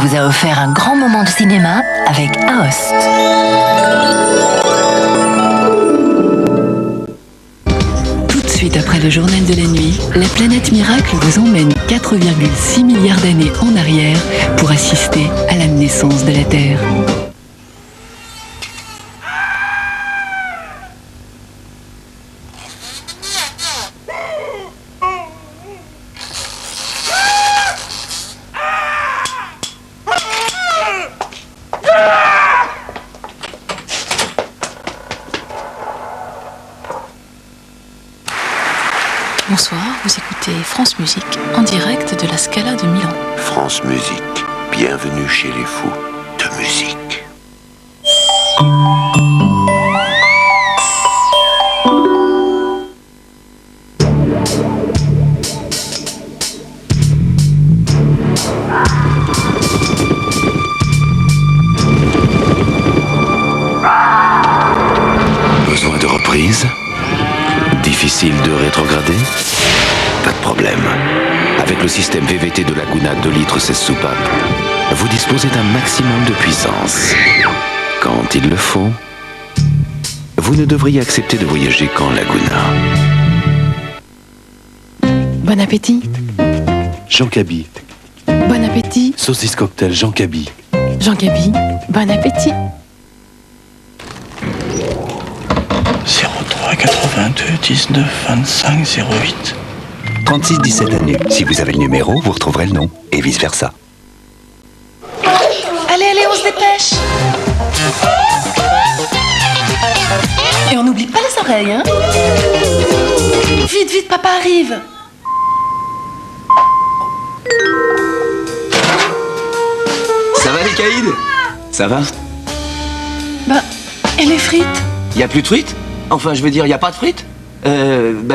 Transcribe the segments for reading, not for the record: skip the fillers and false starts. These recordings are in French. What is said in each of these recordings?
vous a offert un grand moment de cinéma avec Aoste. Tout de suite après le journal de la nuit, la planète Miracle vous emmène 4,6 milliards d'années en arrière pour assister à la naissance de la Terre. Bonsoir, vous écoutez France Musique en direct de la Scala de Milan. France Musique, bienvenue chez les fous de musique. Besoin de reprise ? Difficile de rétrograder ? Pas de problème. Avec le système VVT de Laguna 2 litres 16 soupapes, vous disposez d'un maximum de puissance. Quand il le faut, vous ne devriez accepter de voyager qu'en Laguna. Bon appétit. Jean Cabi. Bon appétit. Saucisse cocktail Jean Cabi. Jean Gabi, bon appétit. 03 82 19 25 08. 36 17 années. Si vous avez le numéro, vous retrouverez le nom. Et vice-versa. Allez, allez, on se dépêche. Et on n'oublie pas les oreilles, hein. Vite, vite, papa arrive. Ça va les caïds? Ça va? Bah, et les frites? Y a plus de frites? Enfin, je veux dire, y a pas de frites?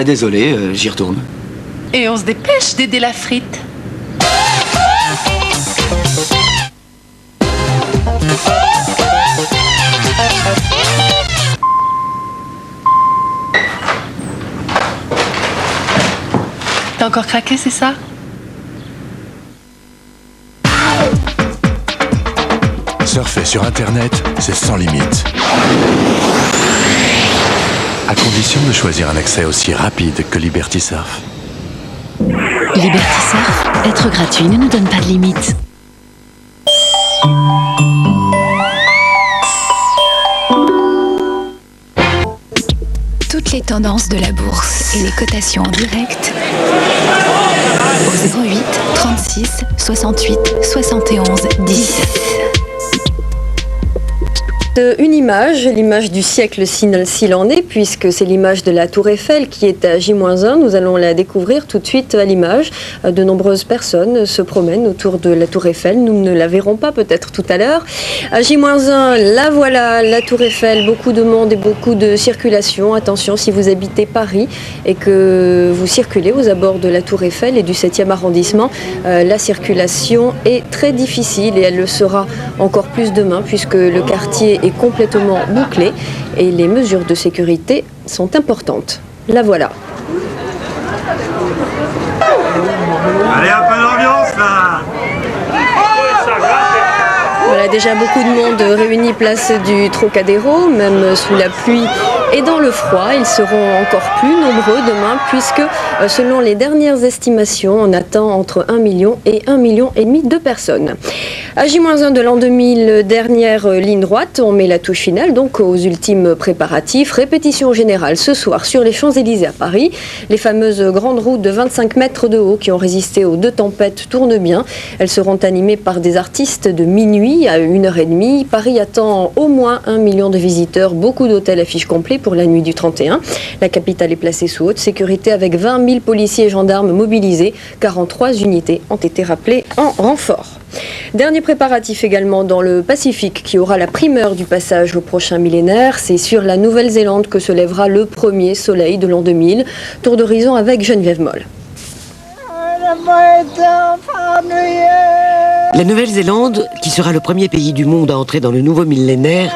Désolé, j'y retourne. Et on se dépêche d'aider la frite. T'as encore craqué, c'est ça? Surfer sur Internet, c'est sans limite. À condition de choisir un accès aussi rapide que Liberty Surf. Liberty Surf, être gratuit ne nous donne pas de limite. Toutes les tendances de la bourse et les cotations en direct au 08 36 68 71 17. Une image, l'image du siècle s'il en est, puisque c'est l'image de la Tour Eiffel qui est à J-1. Nous allons la découvrir tout de suite à l'image. De nombreuses personnes se promènent autour de la Tour Eiffel. Nous ne la verrons pas peut-être tout à l'heure. À J-1, la voilà, la Tour Eiffel. Beaucoup de monde et beaucoup de circulation. Attention, si vous habitez Paris et que vous circulez aux abords de la Tour Eiffel et du 7e arrondissement, la circulation est très difficile et elle le sera encore plus demain, puisque le quartier est complètement bouclé et les mesures de sécurité sont importantes. La voilà. Allez, un peu d'ambiance là. Voilà déjà beaucoup de monde réuni place du Trocadéro, même sous la pluie et dans le froid. Ils seront encore plus nombreux demain puisque selon les dernières estimations, on attend entre 1 million et 1,5 million de personnes. À J-1 de l'an 2000, dernière ligne droite, on met la touche finale donc aux ultimes préparatifs. Répétition générale ce soir sur les Champs-Élysées à Paris. Les fameuses grandes routes de 25 mètres de haut qui ont résisté aux 2 tempêtes tournent bien. Elles seront animées par des artistes de minuit à 1h30. Paris attend au moins 1 million de visiteurs. Beaucoup d'hôtels affichent complet pour la nuit du 31. La capitale est placée sous haute sécurité avec 20 000 policiers et gendarmes mobilisés. 43 unités ont été rappelées en renfort. Dernier préparatif également dans le Pacifique qui aura la primeur du passage au prochain millénaire. C'est sur la Nouvelle-Zélande que se lèvera le premier soleil de l'an 2000. Tour d'horizon avec Geneviève Moll. La Nouvelle-Zélande, qui sera le premier pays du monde à entrer dans le nouveau millénaire,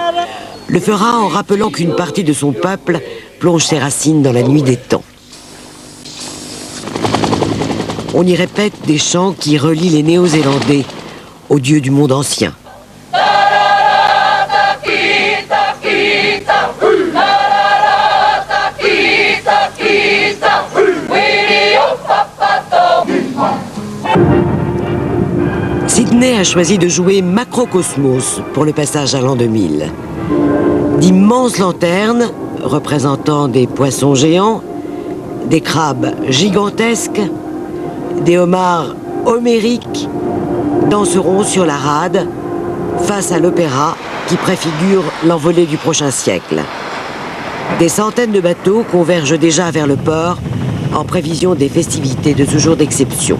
le fera en rappelant qu'une partie de son peuple plonge ses racines dans la nuit des temps. On y répète des chants qui relient les Néo-Zélandais aux dieux du monde ancien. Sydney a choisi de jouer Macrocosmos pour le passage à l'an 2000. D'immenses lanternes représentant des poissons géants, des crabes gigantesques, des homards homériques danseront sur la rade face à l'opéra qui préfigure l'envolée du prochain siècle. Des centaines de bateaux convergent déjà vers le port en prévision des festivités de ce jour d'exception.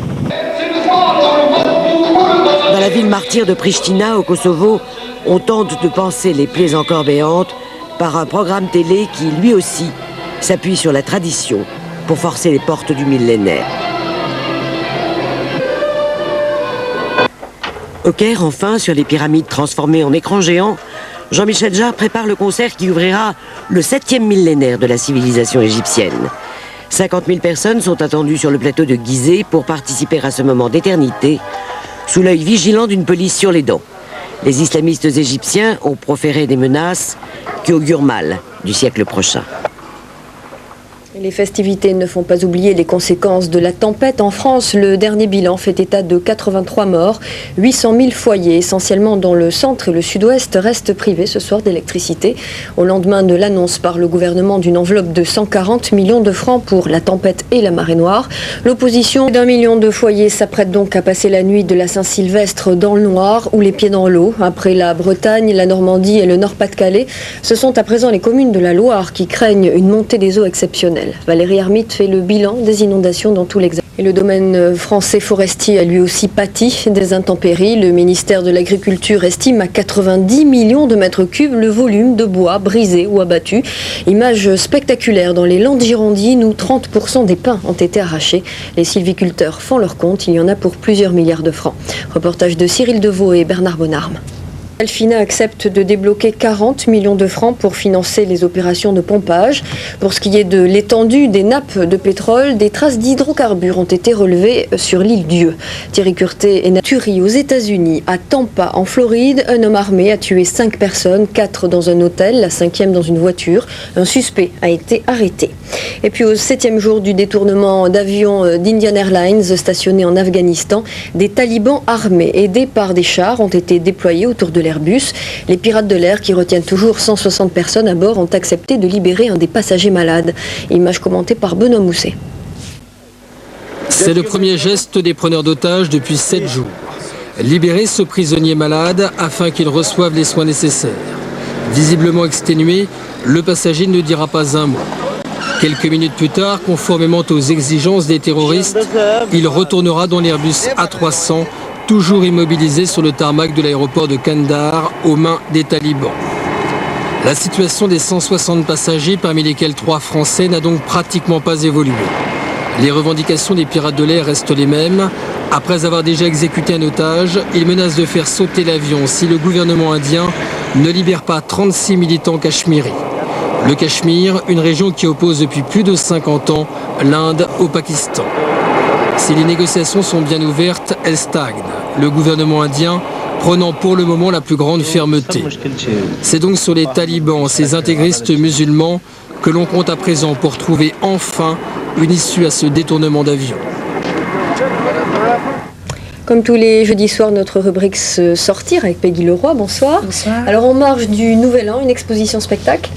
Dans la ville martyre de Pristina, au Kosovo, on tente de panser les plaies encore béantes par un programme télé qui, lui aussi, s'appuie sur la tradition pour forcer les portes du millénaire. Au Caire, enfin, sur les pyramides transformées en écran géant, Jean-Michel Jarre prépare le concert qui ouvrira le 7e millénaire de la civilisation égyptienne. 50 000 personnes sont attendues sur le plateau de Gizeh pour participer à ce moment d'éternité, sous l'œil vigilant d'une police sur les dents. Les islamistes égyptiens ont proféré des menaces qui augurent mal du siècle prochain. Les festivités ne font pas oublier les conséquences de la tempête. En France, le dernier bilan fait état de 83 morts. 800 000 foyers, essentiellement dans le centre et le sud-ouest, restent privés ce soir d'électricité. Au lendemain de l'annonce par le gouvernement d'une enveloppe de 140 millions de francs pour la tempête et la marée noire, l'opposition d'1 million de foyers s'apprête donc à passer la nuit de la Saint-Sylvestre dans le noir ou les pieds dans l'eau. Après la Bretagne, la Normandie et le Nord-Pas-de-Calais, ce sont à présent les communes de la Loire qui craignent une montée des eaux exceptionnelle. Valérie Hermite fait le bilan des inondations dans tout l'Hexagone. Et le domaine français forestier a lui aussi pâti des intempéries. Le ministère de l'Agriculture estime à 90 millions de mètres cubes le volume de bois brisé ou abattu. Image spectaculaire dans les Landes girondines où 30% des pins ont été arrachés. Les sylviculteurs font leur compte, il y en a pour plusieurs milliards de francs. Reportage de Cyril Deveau et Bernard Bonarme. Alfina accepte de débloquer 40 millions de francs pour financer les opérations de pompage. Pour ce qui est de l'étendue des nappes de pétrole, des traces d'hydrocarbures ont été relevées sur l'île Dieu. Thierry Curté est tuerie aux États-Unis. À Tampa, en Floride, un homme armé a tué 5 personnes, 4 dans un hôtel, la 5e dans une voiture. Un suspect a été arrêté. Et puis au 7e jour du détournement d'avions d'Indian Airlines stationné en Afghanistan, des talibans armés aidés par des chars ont été déployés autour de l'Airbus. Les pirates de l'air, qui retiennent toujours 160 personnes à bord, ont accepté de libérer un des passagers malades. Image commentée par Benoît Mousset. C'est le premier geste des preneurs d'otages depuis 7 jours. Libérer ce prisonnier malade afin qu'il reçoive les soins nécessaires. Visiblement exténué, le passager ne dira pas un mot. Quelques minutes plus tard, conformément aux exigences des terroristes, il retournera dans l'Airbus A300, toujours immobilisé sur le tarmac de l'aéroport de Kandahar aux mains des talibans. La situation des 160 passagers, parmi lesquels 3 Français, n'a donc pratiquement pas évolué. Les revendications des pirates de l'air restent les mêmes. Après avoir déjà exécuté un otage, ils menacent de faire sauter l'avion si le gouvernement indien ne libère pas 36 militants cachemiris. Le Cachemire, une région qui oppose depuis plus de 50 ans l'Inde au Pakistan. Si les négociations sont bien ouvertes, elles stagnent. Le gouvernement indien prenant pour le moment la plus grande fermeté. C'est donc sur les talibans, ces intégristes musulmans, que l'on compte à présent pour trouver enfin une issue à ce détournement d'avion. Comme tous les jeudis soirs, notre rubrique Sortir avec Peggy Leroy. Bonsoir. Bonsoir. Alors en marge du Nouvel An, une exposition spectacle.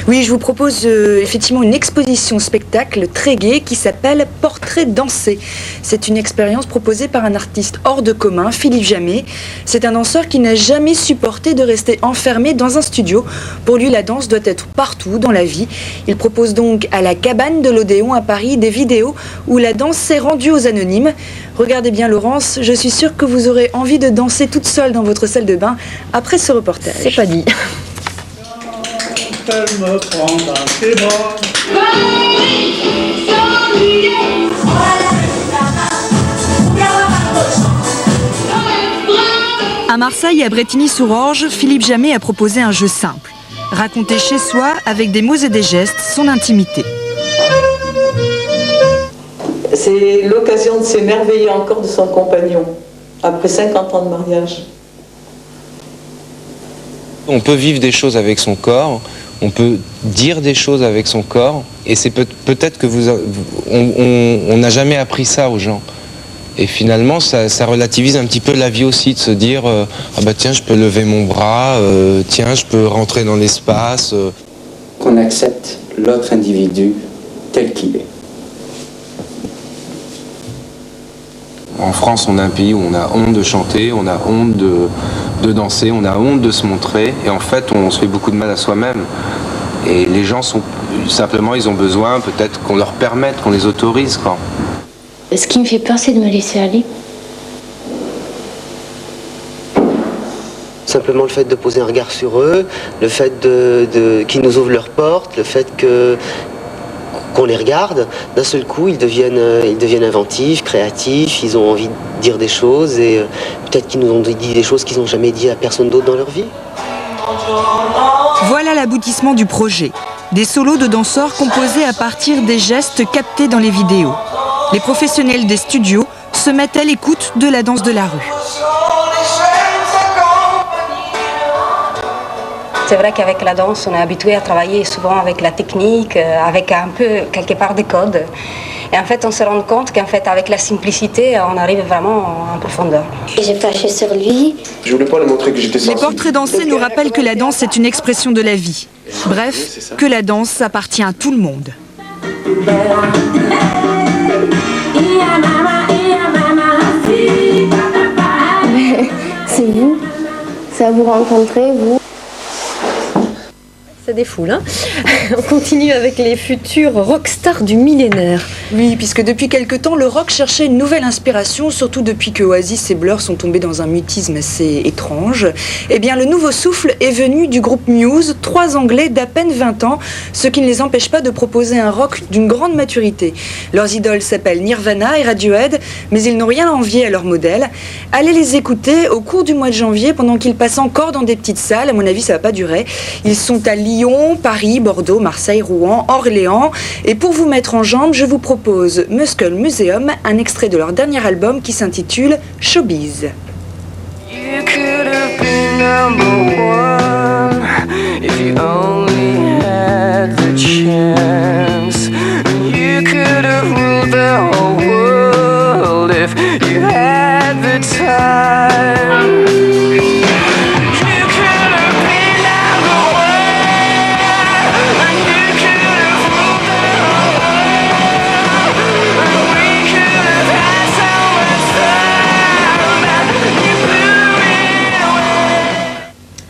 Oui, je vous propose effectivement une exposition spectacle très gaie qui s'appelle Portrait dansé. C'est une expérience proposée par un artiste hors de commun, Philippe Jamet. C'est un danseur qui n'a jamais supporté de rester enfermé dans un studio. Pour lui, la danse doit être partout dans la vie. Il propose donc à la Cabane de l'Odéon à Paris des vidéos où la danse s'est rendue aux anonymes. Regardez bien Laurence, je suis sûre que vous aurez envie de danser toute seule dans votre salle de bain après ce reportage. C'est pas dit. Elle me prend dans ses bras. À Marseille et à Brétigny-sur-Orge, Philippe Jamet a proposé un jeu simple. Raconter chez soi, avec des mots et des gestes, son intimité. C'est l'occasion de s'émerveiller encore de son compagnon. après 50 ans de mariage. On peut vivre des choses avec son corps, on peut dire des choses avec son corps, et c'est peut-être que on n'a jamais appris ça aux gens. Et finalement, ça relativise un petit peu la vie aussi, de se dire ah bah tiens, je peux lever mon bras, tiens, je peux rentrer dans l'espace. Qu'on accepte l'autre individu tel qu'il est. En France, on a un pays où on a honte de chanter, on a honte de danser, on a honte de se montrer, et en fait, on se fait beaucoup de mal à soi-même. Et les gens simplement, ils ont besoin peut-être qu'on leur permette, qu'on les autorise, quoi. Ce qui me fait peur, c'est de me laisser aller. Simplement le fait de poser un regard sur eux, le fait qu'ils nous ouvrent leurs portes, le fait qu'on les regarde, d'un seul coup ils deviennent inventifs, créatifs, ils ont envie de dire des choses et peut-être qu'ils nous ont dit des choses qu'ils n'ont jamais dit à personne d'autre dans leur vie. Voilà l'aboutissement du projet. Des solos de danseurs composés à partir des gestes captés dans les vidéos. Les professionnels des studios se mettent à l'écoute de la danse de la rue. C'est vrai qu'avec la danse, on est habitué à travailler souvent avec la technique, avec un peu, quelque part, des codes. Et en fait, on se rend compte qu'en fait, avec la simplicité, on arrive vraiment en profondeur. Et j'ai flashé sur lui. Je voulais pas lui montrer que j'étais sensible. Les portraits dansés nous rappellent que la danse est une expression de la vie. Bref, que la danse appartient à tout le monde. C'est vous. C'est à vous rencontrer, vous. Ça défoule, hein. On continue avec les futurs rockstars du millénaire. Oui, puisque depuis quelque temps, le rock cherchait une nouvelle inspiration, surtout depuis que Oasis et Blur sont tombés dans un mutisme assez étrange. Eh bien, le nouveau souffle est venu du groupe Muse, 3 Anglais d'à peine 20 ans, ce qui ne les empêche pas de proposer un rock d'une grande maturité. Leurs idoles s'appellent Nirvana et Radiohead, mais ils n'ont rien à envier à leur modèle. Allez les écouter au cours du mois de janvier, pendant qu'ils passent encore dans des petites salles. À mon avis, ça va pas durer. Ils sont à Lyon, Paris, Bordeaux, Marseille, Rouen, Orléans. Et pour vous mettre en jambe, je vous propose Muscle Museum, un extrait de leur dernier album qui s'intitule Showbiz. You could have been number one if you only had the chance. You could have ruled the whole world if you had the time.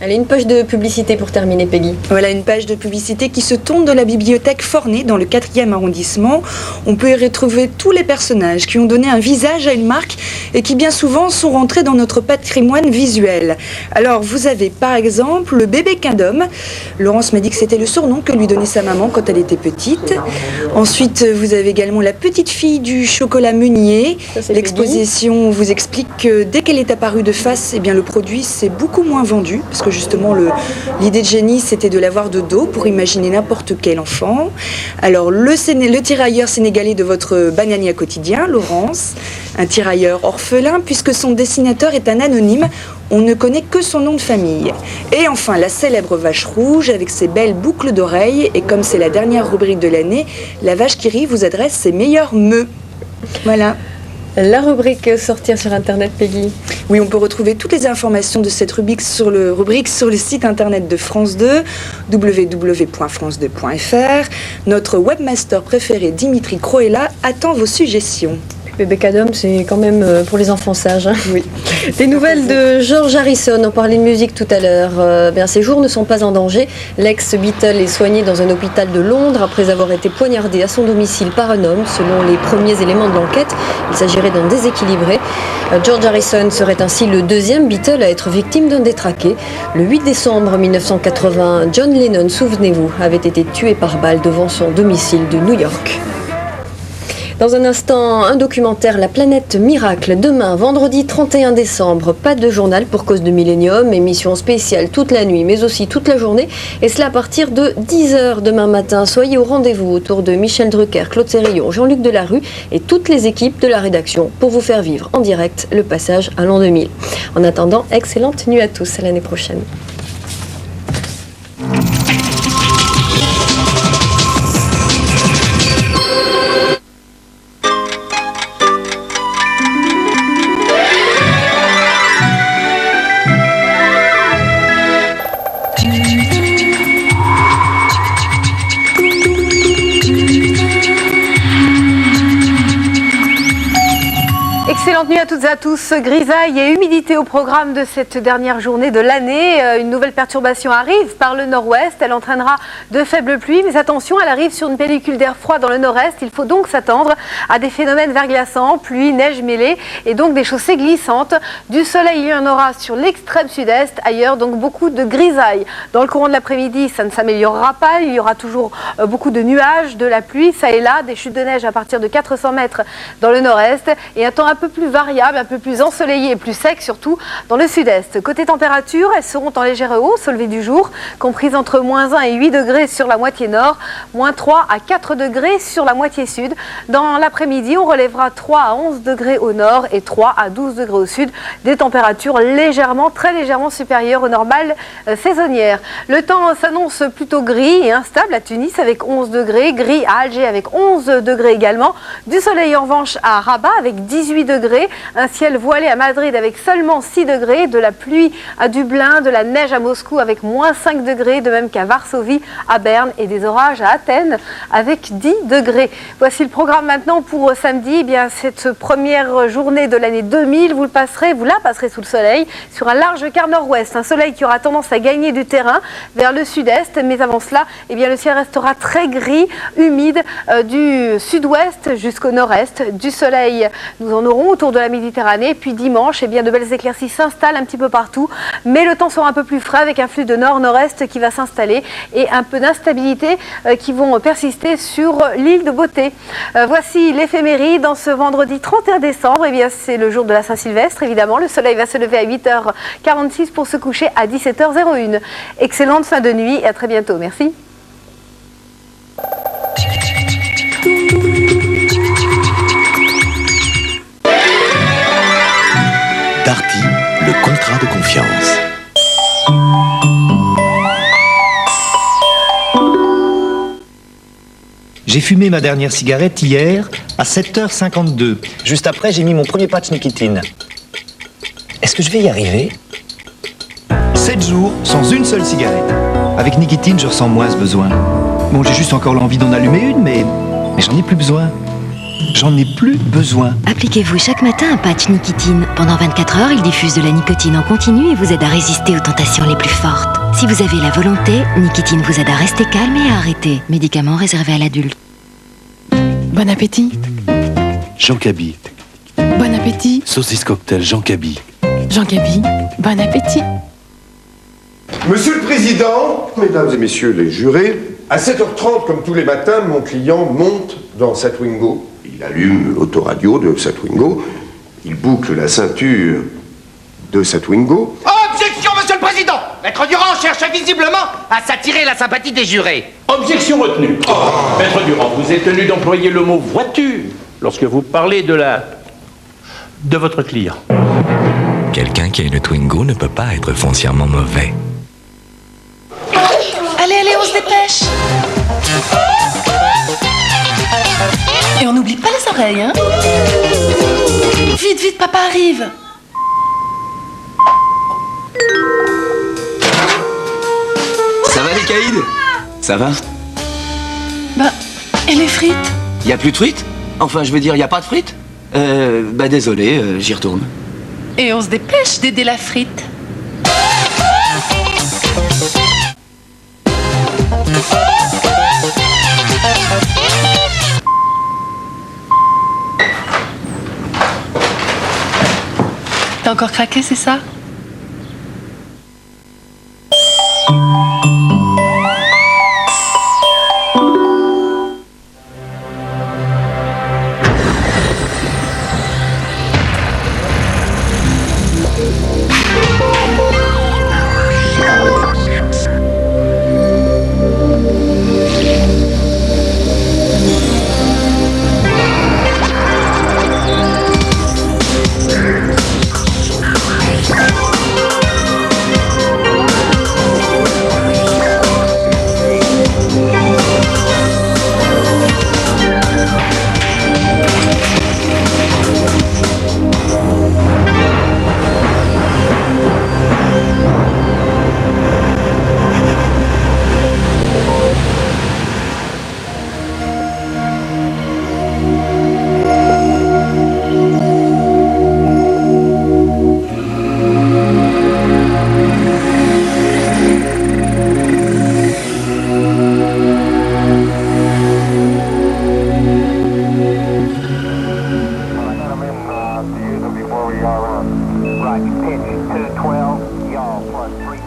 Allez, une page de publicité pour terminer, Peggy. Voilà une page de publicité qui se tourne de la bibliothèque Forney dans le 4e arrondissement. On peut y retrouver tous les personnages qui ont donné un visage à une marque et qui bien souvent sont rentrés dans notre patrimoine visuel. Alors vous avez par exemple le bébé Quindom. Laurence m'a dit que c'était le surnom que lui donnait sa maman quand elle était petite. Ensuite vous avez également la petite fille du chocolat Meunier. L'exposition vous explique que dès qu'elle est apparue de face, eh bien, le produit s'est beaucoup moins vendu parce que justement l'idée de génie c'était de l'avoir de dos pour imaginer n'importe quel enfant. Alors le tirailleur sénégalais de votre banania quotidien, Laurence, un tirailleur orphelin puisque son dessinateur est un anonyme, on ne connaît que son nom de famille. Et enfin la célèbre vache rouge avec ses belles boucles d'oreilles et comme c'est la dernière rubrique de l'année, la vache qui rit vous adresse ses meilleurs meux. Voilà. La rubrique sortir sur Internet, Peggy. Oui, on peut retrouver toutes les informations de cette rubrique sur le site internet de France 2, www.france2.fr. Notre webmaster préféré, Dimitri Croella, attend vos suggestions. Bébé Quindom, c'est quand même pour les enfants sages. Hein. Oui. Des nouvelles de George Harrison, on parlait de musique tout à l'heure. Bien, ses jours ne sont pas en danger. L'ex-Beatle est soigné dans un hôpital de Londres après avoir été poignardé à son domicile par un homme. Selon les premiers éléments de l'enquête, il s'agirait d'un déséquilibré. George Harrison serait ainsi le 2e Beatle à être victime d'un détraqué. Le 8 décembre 1980, John Lennon, souvenez-vous, avait été tué par balle devant son domicile de New York. Dans un instant, un documentaire La planète miracle. Demain, vendredi 31 décembre, pas de journal pour cause de Millennium, émission spéciale toute la nuit mais aussi toute la journée, et cela à partir de 10h demain matin. Soyez au rendez-vous autour de Michel Drucker, Claude Sérillon, Jean-Luc Delarue et toutes les équipes de la rédaction pour vous faire vivre en direct le passage à l'an 2000. En attendant, excellente nuit à tous, à l'année prochaine. Excellente nuit à toutes et à tous. Grisaille et humidité au programme de cette dernière journée de l'année. Une nouvelle perturbation arrive par le nord-ouest. Elle entraînera de faibles pluies, mais attention, elle arrive sur une pellicule d'air froid dans le nord-est. Il faut donc s'attendre à des phénomènes verglaçants, pluie, neige mêlée et donc des chaussées glissantes. Du soleil, il y en aura sur l'extrême sud-est. Ailleurs, donc beaucoup de grisaille. Dans le courant de l'après-midi, ça ne s'améliorera pas. Il y aura toujours beaucoup de nuages, de la pluie, ça et là, des chutes de neige à partir de 400 mètres dans le nord-est et un temps un peu plus variable, un peu plus ensoleillé et plus sec, surtout dans le sud-est. Côté température, elles seront en légère hausse au lever du jour, comprises entre -1 et 8 degrés sur la moitié nord, -3 à 4 degrés sur la moitié sud. Dans l'après-midi, on relèvera 3 à 11 degrés au nord et 3 à 12 degrés au sud, des températures légèrement, très légèrement supérieures aux normales saisonnières. Le temps s'annonce plutôt gris et instable à Tunis avec 11 degrés, gris à Alger avec 11 degrés également, du soleil en revanche à Rabat avec 18 degrés, un ciel voilé à Madrid avec seulement 6 degrés, de la pluie à Dublin, de la neige à Moscou avec -5 degrés, de même qu'à Varsovie, à Berne et des orages à Athènes avec 10 degrés. Voici le programme maintenant pour samedi. Eh bien, cette première journée de l'année 2000, vous la passerez sous le soleil sur un large quart nord-ouest. Un soleil qui aura tendance à gagner du terrain vers le sud-est, mais avant cela, eh bien, le ciel restera très gris, humide du sud-ouest jusqu'au nord-est. Du soleil, nous en aurons autour de la Méditerranée. Puis dimanche, eh bien, de belles éclaircies s'installent un petit peu partout, mais le temps sera un peu plus frais avec un flux de nord-nord-est qui va s'installer et un peu d'instabilité qui vont persister sur l'île de Beauté. Voici l'éphéméride dans ce vendredi 31 décembre. Eh bien, c'est le jour de la Saint-Sylvestre, évidemment. Le soleil va se lever à 8h46 pour se coucher à 17h01. Excellente fin de nuit et à très bientôt. Merci. Darty, le contrat de confiance. J'ai fumé ma dernière cigarette hier à 7h52. Juste après, j'ai mis mon premier patch nicotine. Est-ce que je vais y arriver? 7 jours sans une seule cigarette. Avec nicotine, je ressens moins ce besoin. Bon, j'ai juste encore l'envie d'en allumer une, mais j'en ai plus besoin. J'en ai plus besoin. Appliquez-vous chaque matin un patch nicotine. Pendant 24 heures, il diffuse de la nicotine en continu et vous aide à résister aux tentations les plus fortes. Si vous avez la volonté, nicotine vous aide à rester calme et à arrêter. Médicament réservé à l'adulte. Bon appétit. Jean Cabi. Bon appétit. Saucisse cocktail Jean Cabi. Jean Gabi, bon appétit. Monsieur le Président, Mesdames et Messieurs les jurés, à 7h30, comme tous les matins, mon client monte dans sa Twingo. Il allume l'autoradio de sa Twingo, il boucle la ceinture de sa Twingo. Objection, Monsieur le Président! Maître Durand cherche visiblement à s'attirer la sympathie des jurés. Objection retenue. Maître Durand, vous êtes tenu d'employer le mot voiture lorsque vous parlez de votre client. Quelqu'un qui a une Twingo ne peut pas être foncièrement mauvais. Allez, on se dépêche. Et on n'oublie pas les oreilles, hein? Vite, papa arrive. Ça va les caïds? Ça va? Bah, et les frites? Y a plus de frites? Enfin, je veux dire, y a pas de frites? Bah désolé, j'y retourne. Et on se dépêche d'aider la frite. T'as encore craqué, c'est ça?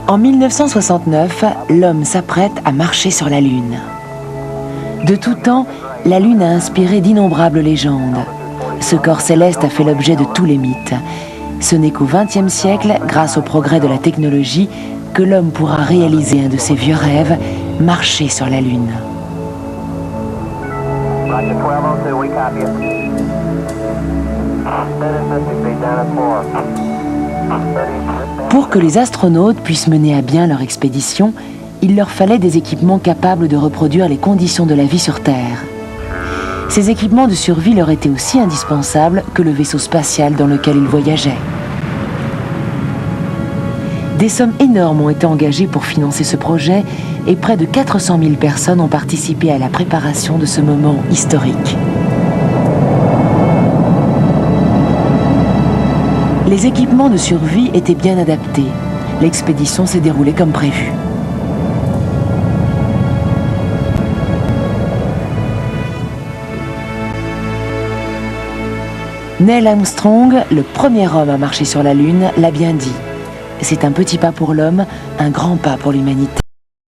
En 1969, l'homme s'apprête à marcher sur la Lune. De tout temps, la Lune a inspiré d'innombrables légendes. Ce corps céleste a fait l'objet de tous les mythes. Ce n'est qu'au XXe siècle, grâce au progrès de la technologie, que l'homme pourra réaliser un de ses vieux rêves, marcher sur la Lune. Pour que les astronautes puissent mener à bien leur expédition, il leur fallait des équipements capables de reproduire les conditions de la vie sur Terre. Ces équipements de survie leur étaient aussi indispensables que le vaisseau spatial dans lequel ils voyageaient. Des sommes énormes ont été engagées pour financer ce projet et près de 400 000 personnes ont participé à la préparation de ce moment historique. Les équipements de survie étaient bien adaptés. L'expédition s'est déroulée comme prévu. Neil Armstrong, le premier homme à marcher sur la Lune, l'a bien dit. C'est un petit pas pour l'homme, un grand pas pour l'humanité.